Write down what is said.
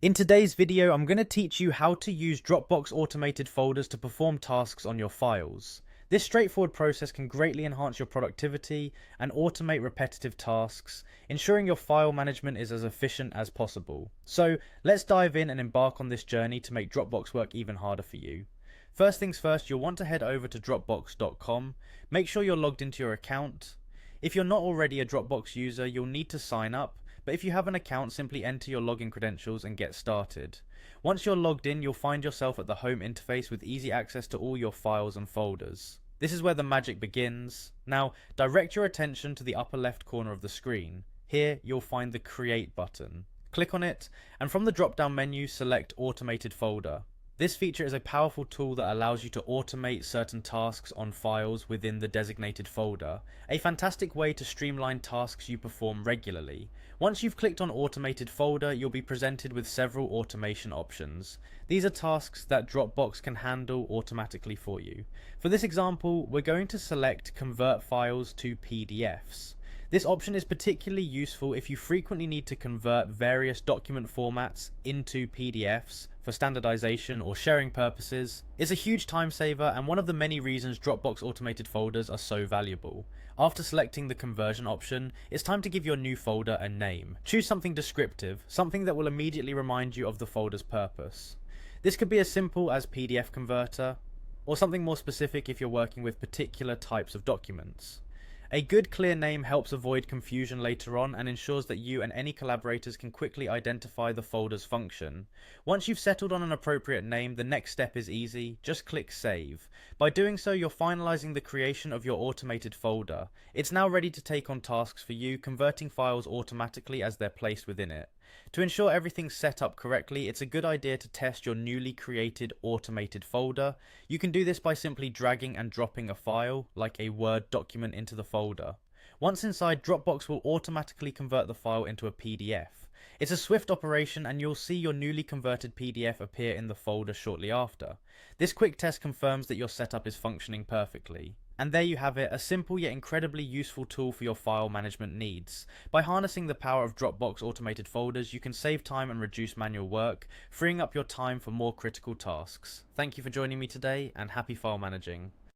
In today's video, I'm going to teach you how to use Dropbox automated folders to perform tasks on your files. This straightforward process can greatly enhance your productivity and automate repetitive tasks, ensuring your file management is as efficient as possible. So let's dive in and embark on this journey to make Dropbox work even harder for you. First things first, you'll want to head over to dropbox.com. Make sure you're logged into your account. If you're not already a Dropbox user, you'll need to sign up. But if you have an account, simply enter your login credentials and get started. Once you're logged in, you'll find yourself at the home interface with easy access to all your files and folders. This is where the magic begins. Now, direct your attention to the upper left corner of the screen. Here, you'll find the Create button. Click on it, and from the drop-down menu, select Automated Folder. This feature is a powerful tool that allows you to automate certain tasks on files within the designated folder, a fantastic way to streamline tasks you perform regularly. Once you've clicked on Automated Folder, you'll be presented with several automation options. These are tasks that Dropbox can handle automatically for you. For this example, we're going to select Convert Files to PDFs. This option is particularly useful if you frequently need to convert various document formats into PDFs for standardization or sharing purposes. It's a huge time saver and one of the many reasons Dropbox automated folders are so valuable. After selecting the conversion option, it's time to give your new folder a name. Choose something descriptive, something that will immediately remind you of the folder's purpose. This could be as simple as PDF converter, or something more specific if you're working with particular types of documents. A good clear name helps avoid confusion later on and ensures that you and any collaborators can quickly identify the folder's function. Once you've settled on an appropriate name, the next step is easy. Just click Save. By doing so, you're finalizing the creation of your automated folder. It's now ready to take on tasks for you, converting files automatically as they're placed within it. To ensure everything's set up correctly, it's a good idea to test your newly created automated folder. You can do this by simply dragging and dropping a file, like a Word document, into the folder. Once inside, Dropbox will automatically convert the file into a PDF. It's a swift operation and you'll see your newly converted PDF appear in the folder shortly after. This quick test confirms that your setup is functioning perfectly. And there you have it, a simple yet incredibly useful tool for your file management needs. By harnessing the power of Dropbox automated folders, you can save time and reduce manual work, freeing up your time for more critical tasks. Thank you for joining me today, and happy file managing.